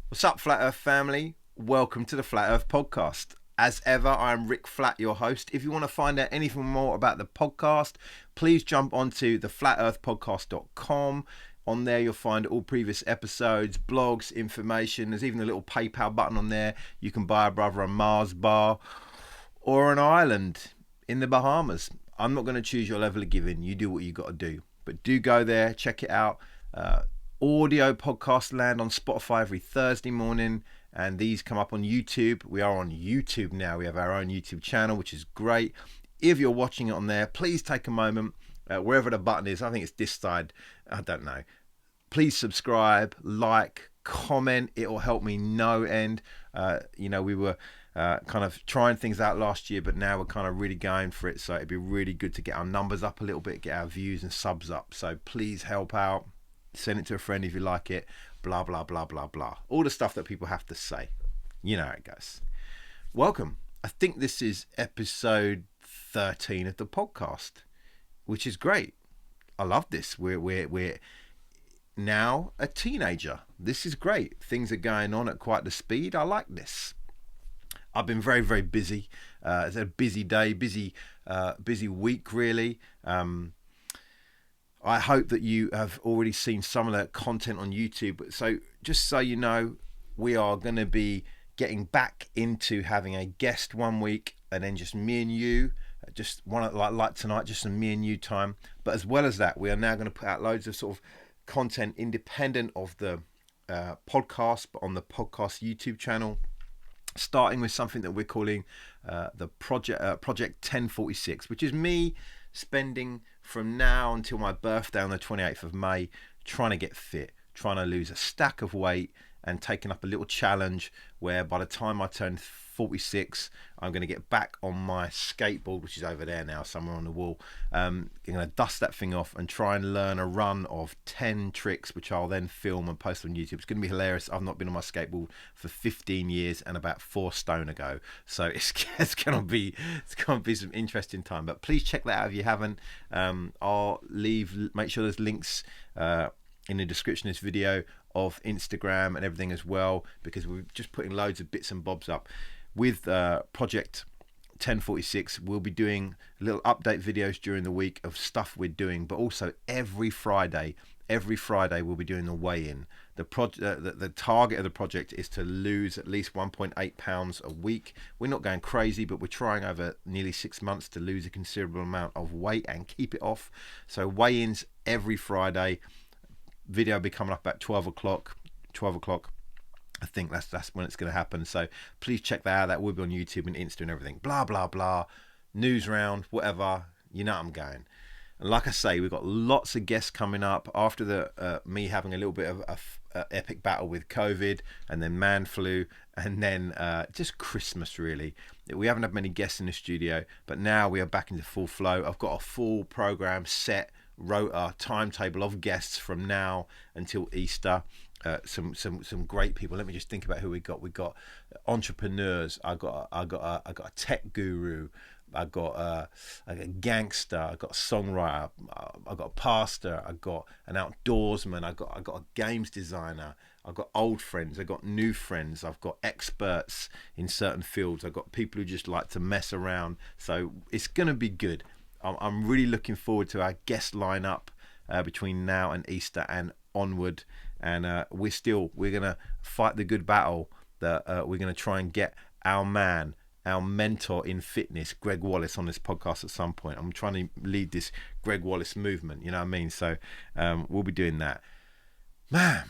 What's up, Flat Earth family? Welcome to the Flat Earth Podcast. As ever, I'm Rick Flat, your host. If you want to find out anything more about the podcast, please jump onto theflatearthpodcast.com. On there, you'll find all previous episodes, blogs, information. There's even a little PayPal button on there. You can buy a brother a Mars bar or an island in the Bahamas. I'm not going to choose your level of giving. You do what you got to do. But do go there, check it out. Audio podcast land on Spotify every Thursday morning, and these come up on YouTube. We are on YouTube now. We have our own YouTube channel, which is great. If you're watching it on there, please take a moment, wherever the button is. I think it's this side, I don't know. Please subscribe, like, comment. It will help me no end. We were kind of trying things out last year, but now we're kind of really going for it. So it'd be really good to get our numbers up a little bit, get our views and subs up. So please help out. Send it to a friend if you like it. Blah, blah, blah, blah, blah. All the stuff that people have to say. You know how it goes. Welcome. I think this is episode 13 of the podcast, which is great. I love this. We're now a teenager. This is great. Things are going on at quite the speed. I like this. I've been very, very busy. It's a busy day, busy week, really. I hope that you have already seen some of the content on YouTube. So just so you know, we are going to be getting back into having a guest one week and then just me and you, just one like tonight, just some me and you time. But as well as that, we are now going to put out loads of sort of content independent of the podcast, but on the podcast YouTube channel, starting with something that we're calling the Project 1046, which is me spending from now until my birthday on the 28th of May trying to get fit, trying to lose a stack of weight, and taking up a little challenge where by the time I turn 46, I'm going to get back on my skateboard, which is over there now somewhere on the wall. I'm going to dust that thing off and try and learn a run of 10 tricks, which I'll then film and post on YouTube. It's going to be hilarious. I've not been on my skateboard for 15 years and about 4 stone ago, so it's going to be some interesting time. But please check that out if you haven't. I'll make sure there's links in the description of this video of Instagram and everything as well, because we're just putting loads of bits and bobs up with Project 1046. We'll be doing little update videos during the week of stuff we're doing, but also every Friday we'll be doing the weigh-in. The target of the project is to lose at least 1.8 pounds a week. We're not going crazy, but we're trying over nearly 6 months to lose a considerable amount of weight and keep it off. So weigh-ins every Friday. Video will be coming up at 12 o'clock. I think that's when it's going to happen. So please check that out. That will be on YouTube and Insta and everything. Blah, blah, blah. News round, whatever. You know I'm going. And like I say, we've got lots of guests coming up after the me having a little bit of a epic battle with COVID, and then man flu, and then just Christmas, really. We haven't had many guests in the studio, but now we are back into full flow. I've got a full program set, rota, timetable of guests from now until Easter. Some great people. Let me just think about who we got. We got entrepreneurs. I got a tech guru. I got a gangster. I got a songwriter. I got a pastor. I got an outdoorsman. I got a games designer. I've got old friends. I've got new friends. I've got experts in certain fields. I've got people who just like to mess around. So it's gonna be good. I'm really looking forward to our guest lineup between now and Easter and onward. And we're going to fight the good battle that we're going to try and get our mentor in fitness, Greg Wallace, on this podcast at some point. I'm trying to lead this Greg Wallace movement, you know what I mean? So we'll be doing that. Man,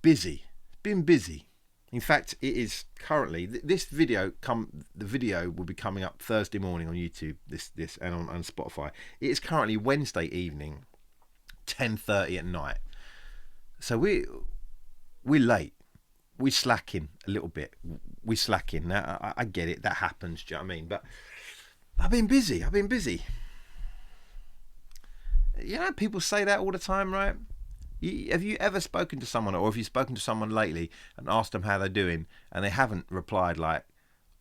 busy. Been busy. In fact, it is currently the video will be coming up Thursday morning on YouTube, this and on Spotify. It is currently Wednesday evening, 10:30 at night. So we're late. We're slacking a little bit. We're slacking. Now, I get it. That happens. Do you know what I mean? But I've been busy. You know, people say that all the time, right? Have you ever spoken to someone, or have you spoken to someone lately and asked them how they're doing, and they haven't replied like,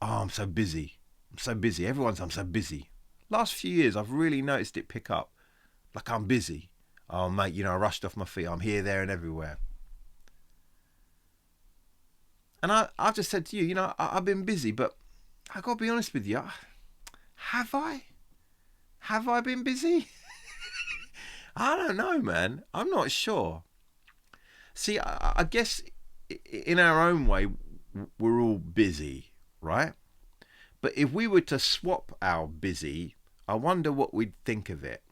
"Oh, I'm so busy. I'm so busy." Everyone's "I'm so busy." Last few years, I've really noticed it pick up. Like, I'm busy. Oh, mate, you know, I rushed off my feet. I'm here, there, and everywhere. And I've just said to you, I've been busy, but I got to be honest with you. Have I? Have I been busy? I don't know, man. I'm not sure. See, I guess in our own way, we're all busy, right? But if we were to swap our busy, I wonder what we'd think of it.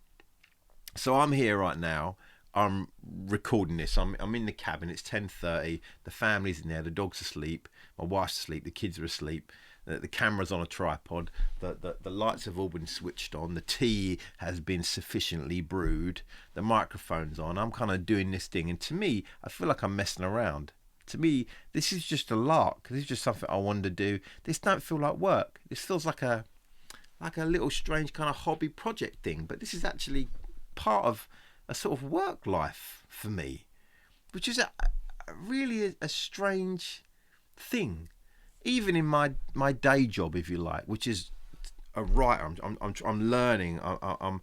So I'm here right now. I'm recording this. I'm in the cabin. It's 10:30. The family's in there. The dog's asleep. My wife's asleep. The kids are asleep. The camera's on a tripod. The lights have all been switched on. The tea has been sufficiently brewed. The microphone's on. I'm kind of doing this thing. And to me, I feel like I'm messing around. To me, this is just a lark. This is just something I wanted to do. This don't feel like work. This feels like a little strange kind of hobby project thing. But this is actually part of a sort of work life for me, which is really a strange thing. Even in my day job, if you like, which is a writer, I'm learning. I'm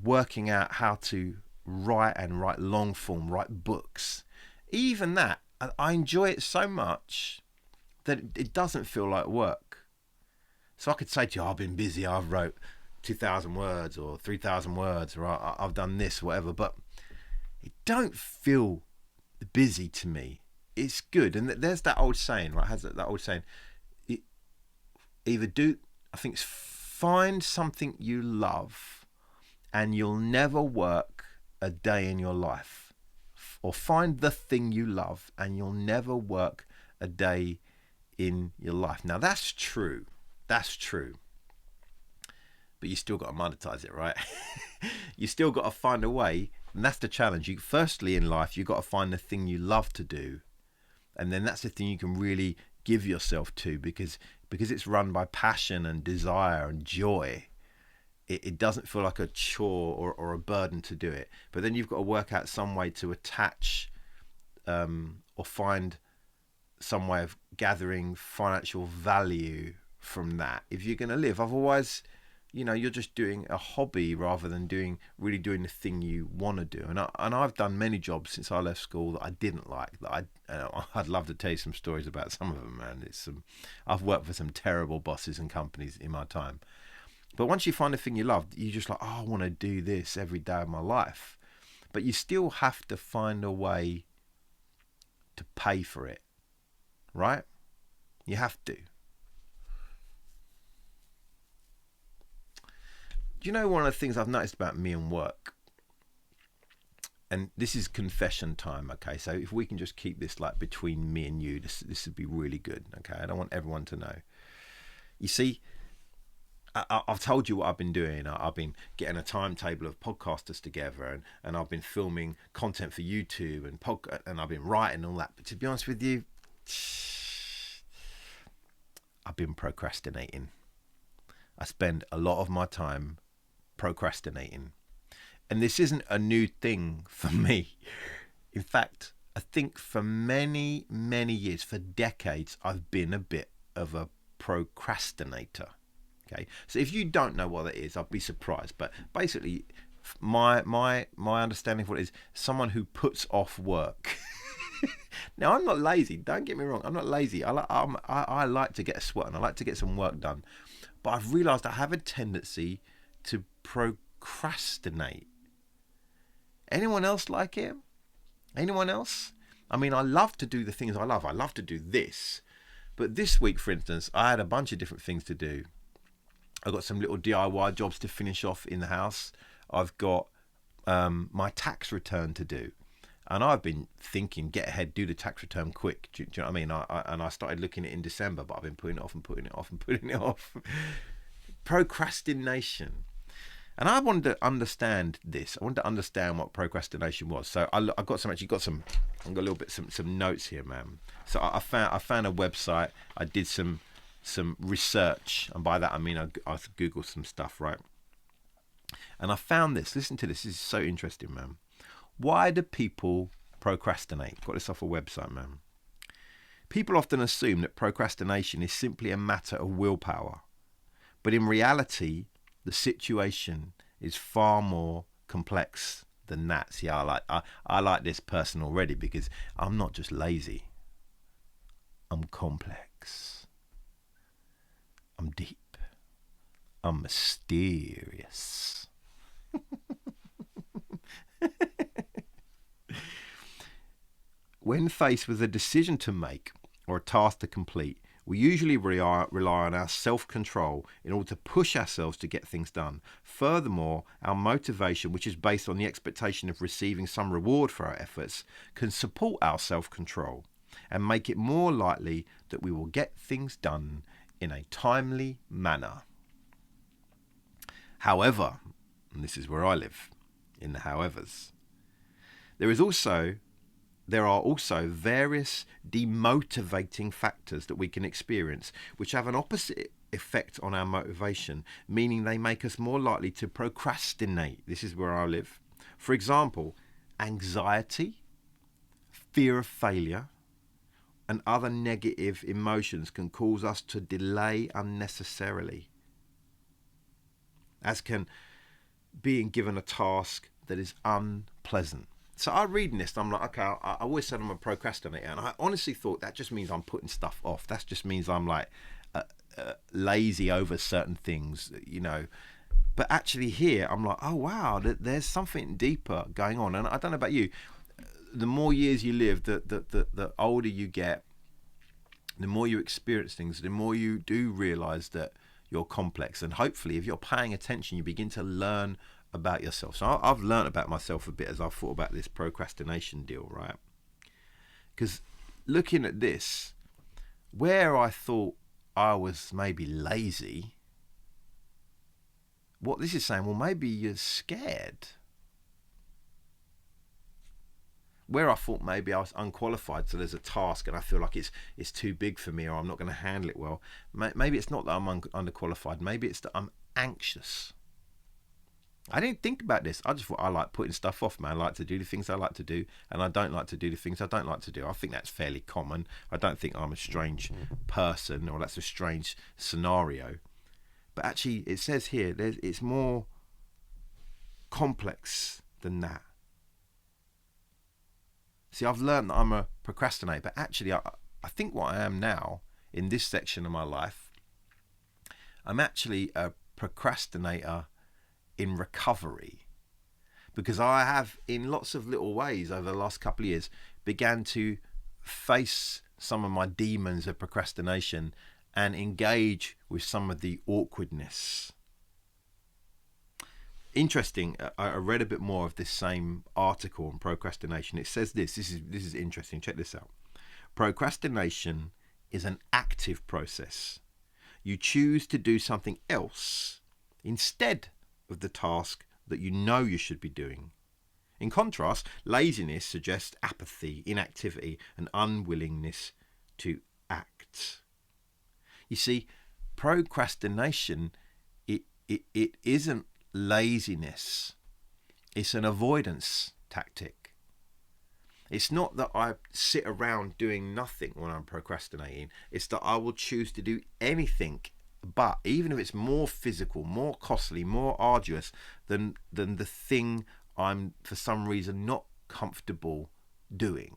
working out how to write long form, write books. Even that, I enjoy it so much that it doesn't feel like work. So I could say to you, I've been busy. I've wrote 2,000 words or 3,000 words, or I've done this, whatever. But it don't feel busy to me. It's good. And there's that old saying, right? Has that old saying, find something you love and you'll never work a day in your life. Or find the thing you love and you'll never work a day in your life. Now that's true. That's true. But you still got to monetize it, right? You still got to find a way. And that's the challenge. Firstly in life, you got to find the thing you love to do. And then that's the thing you can really give yourself to, because it's run by passion and desire and joy. It doesn't feel like a chore or a burden to do it. But then you've got to work out some way to attach or find some way of gathering financial value from that if you're going to live. Otherwise, you're just doing a hobby rather than really doing the thing you want to do. And I've done many jobs since I left school that I didn't like. I'd love to tell you some stories about some of them, man. I've worked for some terrible bosses and companies in my time. But once you find the thing you love, you're just like, I want to do this every day of my life. But you still have to find a way to pay for it, right? You have to. Do you know one of the things I've noticed about me and work? And this is confession time, okay? So if we can just keep this like between me and you, this would be really good, okay? I don't want everyone to know. You see, I've told you what I've been doing. I've been getting a timetable of podcasters together, and I've been filming content for YouTube and I've been writing all that. But to be honest with you, I've been procrastinating. I spend a lot of my time procrastinating. And this isn't a new thing for me. In fact, I think for many, many years, for decades, I've been a bit of a procrastinator. Okay, so if you don't know what that is, I'd be surprised. But basically, my understanding of what it is, someone who puts off work. Now, I'm not lazy. Don't get me wrong. I'm not lazy. I like to get a sweat and I like to get some work done. But I've realised I have a tendency to procrastinate. Anyone else like it? Anyone else? I mean, I love to do the things I love. I love to do this. But this week, for instance, I had a bunch of different things to do. I've got some little DIY jobs to finish off in the house. I've got my tax return to do. And I've been thinking, get ahead, do the tax return quick. Do you know what I mean? I started looking at it in December, but I've been putting it off and putting it off and putting it off. Procrastination. And I wanted to understand this. I wanted to understand what procrastination was. So I've got some notes here, man. So I found a website. I did some research, and by that I mean I googled some stuff, right? And I found this. Listen to this. This is so interesting, man. Why do people procrastinate? Got this off a website, man. People often assume that procrastination is simply a matter of willpower, but in reality, the situation is far more complex than that. See, I like this person already because I'm not just lazy. I'm complex. I'm deep. I'm mysterious. When faced with a decision to make or a task to complete, we usually rely on our self-control in order to push ourselves to get things done. Furthermore, our motivation, which is based on the expectation of receiving some reward for our efforts, can support our self-control and make it more likely that we will get things done in a timely manner. However, and this is where I live, in the howevers, there are also various demotivating factors that we can experience which have an opposite effect on our motivation, meaning they make us more likely to procrastinate. This is where I live. For example, anxiety, fear of failure, and other negative emotions can cause us to delay unnecessarily, as can being given a task that is unpleasant. So I read this and I'm like, okay, I always said I'm a procrastinator, and I honestly thought that just means I'm putting stuff off. That just means I'm like lazy over certain things, you know. But actually here I'm like, oh wow, there's something deeper going on. And I don't know about you, the more years you live, the older you get, the more you experience things, the more you do realize that you're complex. And hopefully if you're paying attention, you begin to learn about yourself. So I've learned about myself a bit as I've thought about this procrastination deal, right? Because looking at this, where I thought I was maybe lazy, what this is saying, well, maybe you're scared. Where I thought maybe I was unqualified, so there's a task and I feel like it's too big for me, or I'm not going to handle it well. Maybe it's not that I'm underqualified. Maybe it's that I'm anxious. I didn't think about this. I just thought I like putting stuff off, man. I like to do the things I like to do, and I don't like to do the things I don't like to do. I think that's fairly common. I don't think I'm a strange person, or that's a strange scenario. But actually, it says here, it's more complex than that. See, I've learned that I'm a procrastinator, but actually, I think what I am now in this section of my life, I'm actually a procrastinator in recovery, because I have, in lots of little ways over the last couple of years, began to face some of my demons of procrastination and engage with some of the awkwardness. Interesting, I read a bit more of this same article on procrastination. It says this is interesting. Check this out. Procrastination is an active process. You choose to do something else instead of the task that you know you should be doing. In contrast, laziness suggests apathy, inactivity, and unwillingness to act. You see, procrastination, it isn't laziness. It's an avoidance tactic. It's not that I sit around doing nothing when I'm procrastinating. It's that I will choose to do anything, but even if it's more physical, more costly, more arduous than the thing I'm for some reason not comfortable doing,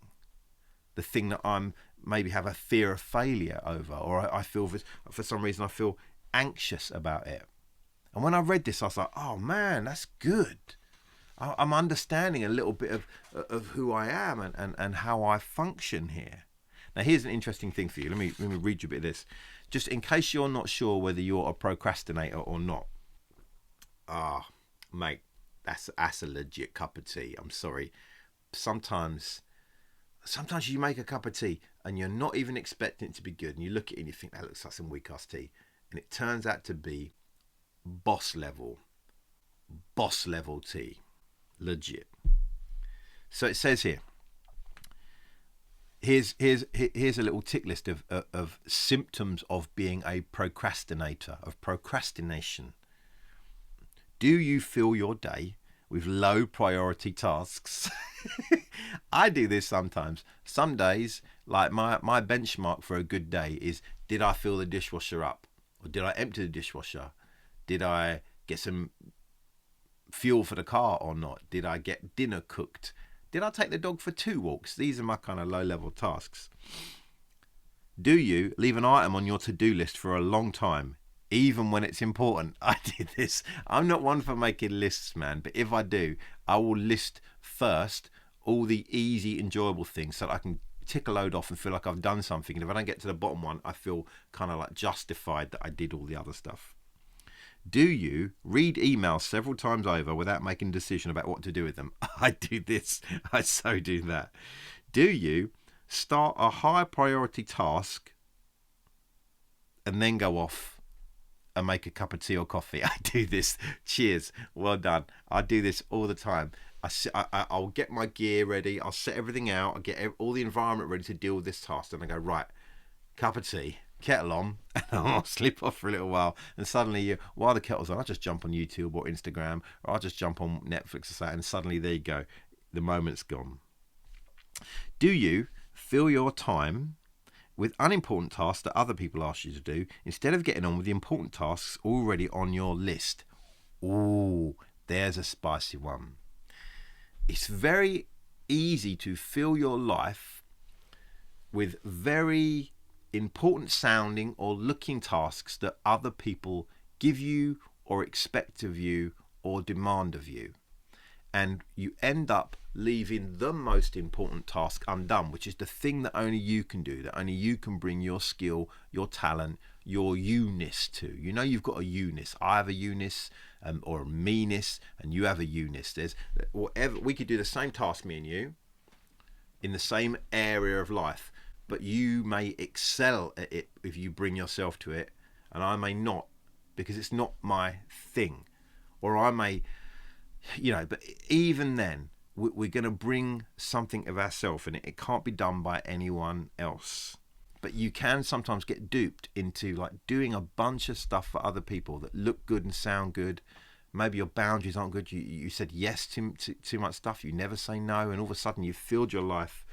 the thing that I'm maybe have a fear of failure over, or I feel for some reason I feel anxious about it. And when I read this, I was like, oh man, that's good. I'm understanding a little bit of who I am and how I function here. Now, here's an interesting thing for you. Let me read you a bit of this. Just in case you're not sure whether you're a procrastinator or not. Mate, that's a legit cup of tea. I'm sorry. Sometimes you make a cup of tea and you're not even expecting it to be good. And you look at it and you think, that looks like some weak ass tea. And it turns out to be boss level tea. Legit. So it says here, here's a little tick list of symptoms of being a procrastinator, of procrastination. Do you fill your day with low priority tasks? I do this sometimes. Some days, like my benchmark for a good day is, did I fill the dishwasher up? Or did I empty the dishwasher? Did I get some fuel for the car or not? Did I get dinner cooked? Did I take the dog for 2 walks? These are my kind of low-level tasks. Do you leave an item on your to-do list for a long time, even when it's important? I do this. I'm not one for making lists, man, but if I do, I will list first all the easy, enjoyable things so that I can tick a load off and feel like I've done something. And if I don't get to the bottom one, I feel kind of like justified that I did all the other stuff. Do you read emails several times over without making a decision about what to do with them? I do this. I so do that. Do you start a high priority task and then go off and make a cup of tea or coffee? I do this. Cheers. Well done. I do this all the time. I'll get my gear ready. I'll set everything out. I'll get all the environment ready to deal with this task. And I go, right, cup of tea, kettle on, and I'll sleep off for a little while. And suddenly, while the kettle's on, I'll just jump on YouTube or Instagram, or I'll just jump on Netflix or something. And suddenly, there you go. The moment's gone. Do you fill your time with unimportant tasks that other people ask you to do instead of getting on with the important tasks already on your list? Ooh, there's a spicy one. It's very easy to fill your life with very important sounding or looking tasks that other people give you or expect of you or demand of you. And you end up leaving the most important task undone, which is the thing that only you can do, that only you can bring your skill, your talent, your you-ness to. You know you've got a you-ness. I have a you-ness or a me-ness, and you have a you-ness. There's whatever. We could do the same task, me and you, in the same area of life, but you may excel at it if you bring yourself to it, and I may not, because it's not my thing. Or I may, but even then, we're going to bring something of ourselves, and it can't be done by anyone else. But you can sometimes get duped into like doing a bunch of stuff for other people that look good and sound good. Maybe your boundaries aren't good. You said yes to too much stuff. You never say no, and all of a sudden you've filled your life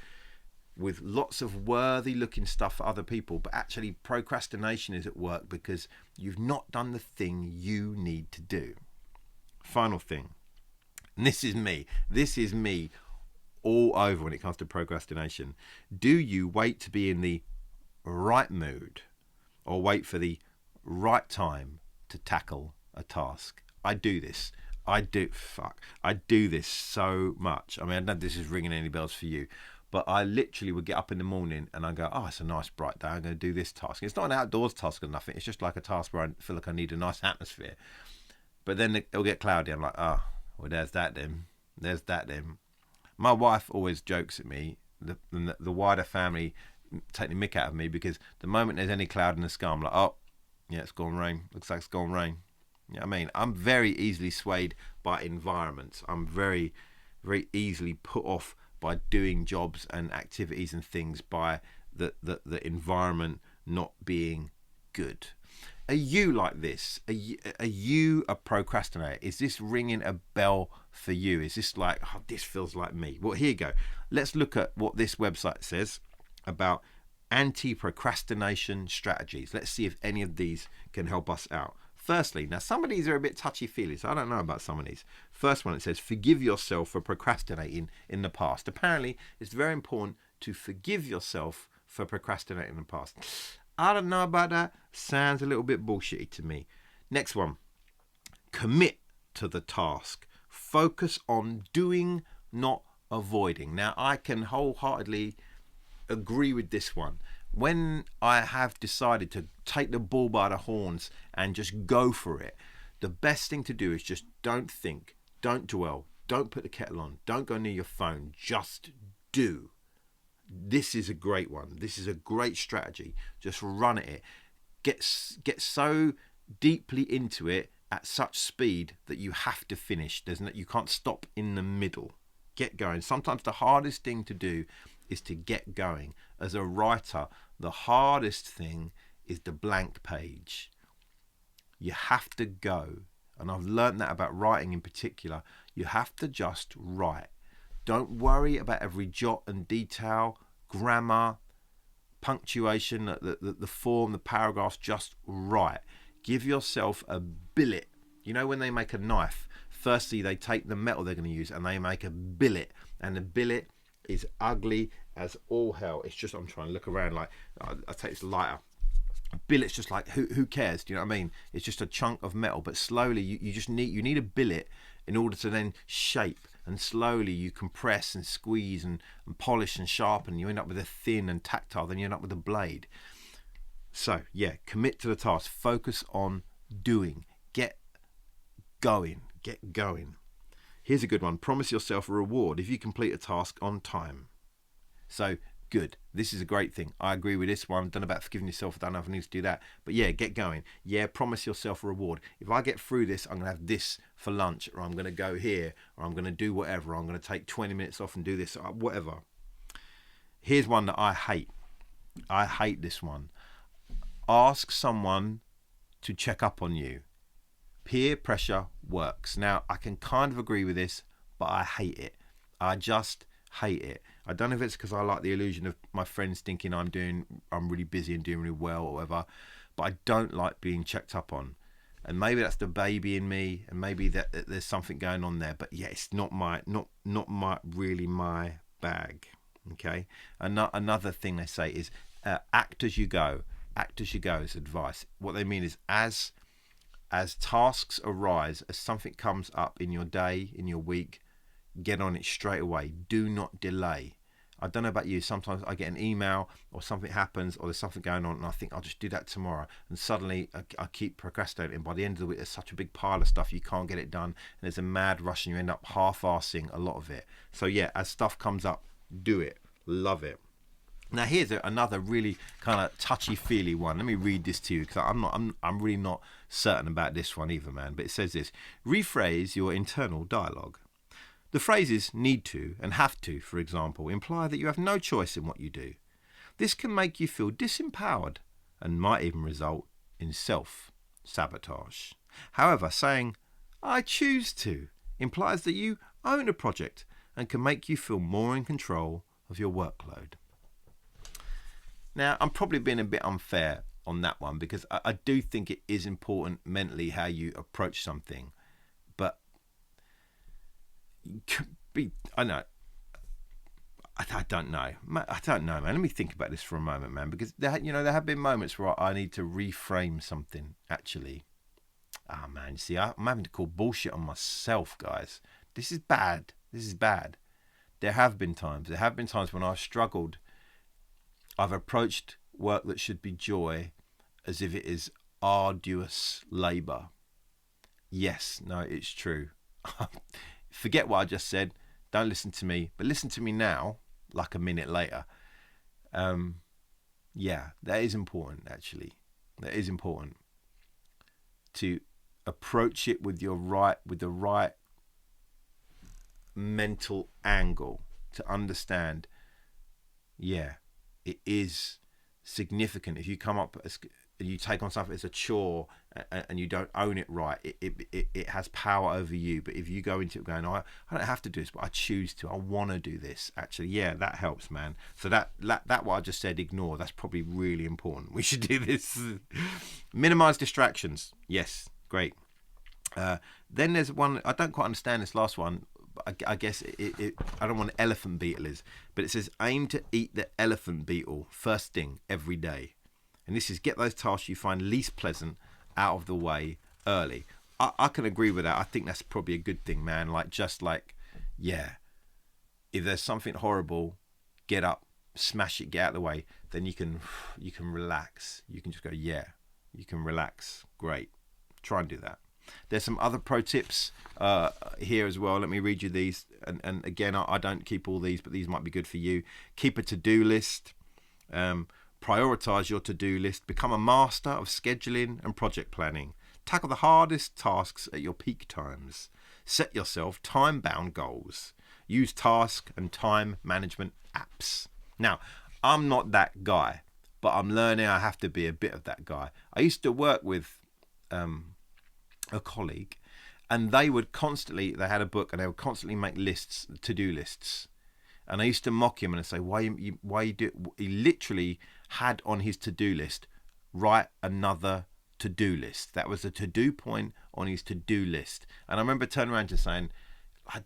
with lots of worthy looking stuff for other people, but actually procrastination is at work because you've not done the thing you need to do. Final thing, and this is me all over when it comes to procrastination. Do you wait to be in the right mood or wait for the right time to tackle a task? I do this. I do this so much. I mean, I don't know if this is ringing any bells for you, but I literally would get up in the morning and I go, oh, it's a nice bright day, I'm going to do this task. It's not an outdoors task or nothing. It's just like a task where I feel like I need a nice atmosphere. But then it'll get cloudy. I'm like, oh, well, there's that then. My wife always jokes at me, the wider family take the mick out of me, because the moment there's any cloud in the sky, I'm like, oh, yeah, it's gone rain. Looks like it's gone rain. You know what I mean? I'm very easily swayed by environments. I'm very, very easily put off by doing jobs and activities and things by the environment not being good. Are you like this? Are you a procrastinator? Is this ringing a bell for you? Is this like, oh, this feels like me? Well, here you go. Let's look at what this website says about Anti-Procrastination Strategies. Let's see if any of these can help us out. Firstly, now some of these are a bit touchy-feely, so I don't know about some of these. First one, it says, forgive yourself for procrastinating in the past. Apparently, it's very important to forgive yourself for procrastinating in the past. I don't know about that. Sounds a little bit bullshitty to me. Next one, commit to the task. Focus on doing, not avoiding. Now, I can wholeheartedly agree with this one. When I have decided to take the bull by the horns and just go for it, the best thing to do is just don't think, don't dwell, don't put the kettle on, don't go near your phone, just do. This is a great one. This is a great strategy. Just run at it. Get so deeply into it at such speed that you have to finish. You can't stop in the middle. Get going. Sometimes the hardest thing to do is to get going. As a writer, the hardest thing is the blank page. You have to go. And I've learned that about writing in particular. You have to just write. Don't worry about every jot and detail, grammar, punctuation, the form, the paragraphs. Just write. Give yourself a billet. You know when they make a knife, firstly they take the metal they're going to use and they make a billet. And the billet is ugly as all hell. It's just, I'm trying to look around, like I take this lighter. Billet's just like, who cares? Do you know what I mean? It's just a chunk of metal, but slowly you need a billet in order to then shape, and slowly you compress and squeeze and polish and sharpen. You end up with a thin and tactile, then you end up with a blade. So yeah, commit to the task, focus on doing, get going. Here's a good one. Promise yourself a reward if you complete a task on time. So good. This is a great thing. I agree with this one. Don't know about forgiving yourself. I don't know if I need to do that. But yeah, get going. Yeah, promise yourself a reward. If I get through this, I'm going to have this for lunch, or I'm going to go here, or I'm going to do whatever. I'm going to take 20 minutes off and do this, or whatever. Here's one that I hate. I hate this one. Ask someone to check up on you. Peer pressure works. Now, I can kind of agree with this, but I hate it. I just hate it. I don't know if it's because I like the illusion of my friends thinking I'm really busy and doing really well or whatever, but I don't like being checked up on. And maybe that's the baby in me, and maybe that there's something going on there. But yeah, it's not really my bag. Okay. Another thing they say is act as you go. Act as you go is advice. What they mean is as tasks arise, as something comes up in your day, in your week, get on it straight away. Do not delay. I don't know about you, sometimes I get an email or something happens or there's something going on and I think I'll just do that tomorrow, and suddenly I keep procrastinating. By the end of the week there's such a big pile of stuff you can't get it done, and there's a mad rush and you end up half-arsing a lot of it. So yeah, as stuff comes up, do it. Love it. Now here's another really kind of touchy-feely one. Let me read this to you, because I'm really not certain about this one either, man. But it says this: rephrase your internal dialogue. The phrases need to and have to, for example, imply that you have no choice in what you do. This can make you feel disempowered and might even result in self-sabotage. However, saying "I choose to" implies that you own a project and can make you feel more in control of your workload. Now, I'm probably being a bit unfair on that one, because I do think it is important mentally how you approach something. But I don't know, man. Let me think about this for a moment, man, because there have been moments where I need to reframe something, actually. Man, see, I'm having to call bullshit on myself, guys. This is bad. There have been times when I've struggled. I've approached work that should be joy as if it is arduous labour. Yes, no, it's true. Forget what I just said. Don't listen to me, but listen to me now, like a minute later. Yeah, that is important, actually. That is important to approach it with the right mental angle, to understand. Yeah, it is significant if you come up as you take on something as a chore and you don't own it right. It has power over you. But if you go into it going, I don't have to do this, but I choose to. I want to do this. Actually, yeah, that helps, man. So that what I just said, ignore. That's probably really important. We should do this. Minimize distractions. Yes, great. Then there's one, I don't quite understand this last one. I guess I don't want an elephant beetle, but it says aim to eat the elephant beetle first thing every day. And this is get those tasks you find least pleasant out of the way early. I can agree with that. I think that's probably a good thing, man. Yeah, if there's something horrible, get up, smash it, get out of the way. Then you can relax. You can just go, yeah, you can relax. Great. Try and do that. There's some other pro tips here as well. Let me read you these. And again, I don't keep all these, but these might be good for you. Keep a to-do list. Prioritize your to-do list. Become a master of scheduling and project planning. Tackle the hardest tasks at your peak times. Set yourself time-bound goals. Use task and time management apps. Now, I'm not that guy, but I'm learning I have to be a bit of that guy. I used to work with a colleague, and they had a book and they would constantly make lists, to-do lists. And I used to mock him and I'd say, why you do? He literally had on his to-do list, write another to-do list. That was a to-do point on his to-do list. And I remember turning around and saying, I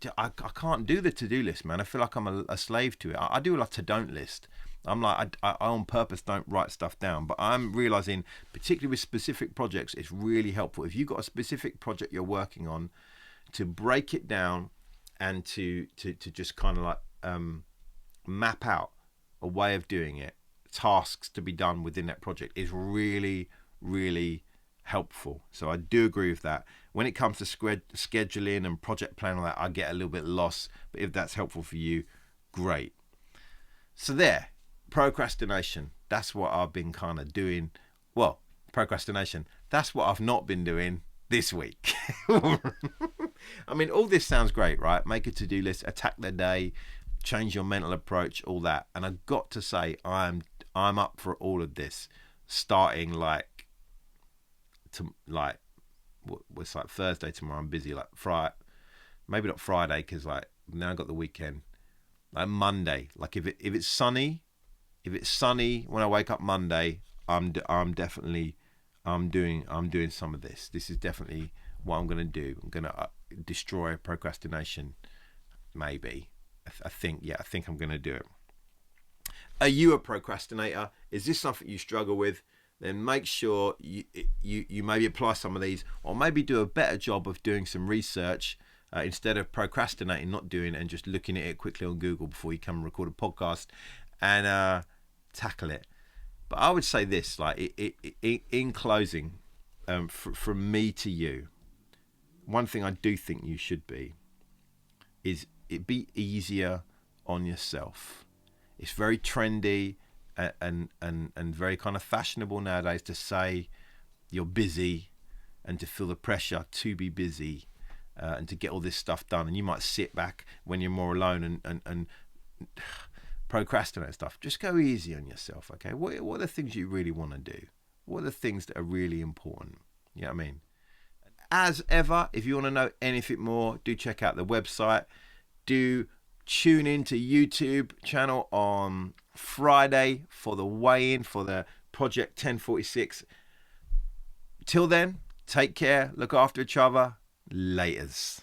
can't do the to-do list, man. I feel like I'm a slave to it. I do like a to-don't list. I'm like, I on purpose don't write stuff down, but I'm realizing, particularly with specific projects, it's really helpful. If you've got a specific project you're working on, to break it down and to just kind of like map out a way of doing it, tasks to be done within that project is really, really helpful. So I do agree with that. When it comes to scheduling and project planning, that I get a little bit lost, but if that's helpful for you, great. So there, procrastination. That's what I've been kind of doing. Well, procrastination. That's what I've not been doing this week. I mean, all this sounds great, right? Make a to-do list, attack the day, change your mental approach, all that. And I've got to say, I'm up for all of this, starting it's like Thursday tomorrow. I'm busy. Like Friday, maybe not Friday, because like now I've got the weekend. Like Monday, like if it's sunny when I wake up Monday, I'm definitely doing some of this. This is definitely what I'm going to do. I'm going to destroy procrastination. Maybe. I think I'm going to do it. Are you a procrastinator? Is this something you struggle with? Then make sure you maybe apply some of these, or maybe do a better job of doing some research instead of procrastinating, not doing it, and just looking at it quickly on Google before you come and record a podcast, and tackle it. But I would say this, like in closing, from me to you, one thing I do think you should be is be easier on yourself. It's very trendy and very kind of fashionable nowadays to say you're busy and to feel the pressure to be busy and to get all this stuff done. And you might sit back when you're more alone and procrastinate stuff. Just go easy on yourself, okay? What are the things you really want to do? What are the things that are really important? You know what I mean? As ever, if you want to know anything more, do check out the website. Do tune in to YouTube channel on Friday for the weigh-in for the Project 1046. Till then, take care, look after each other. Laters.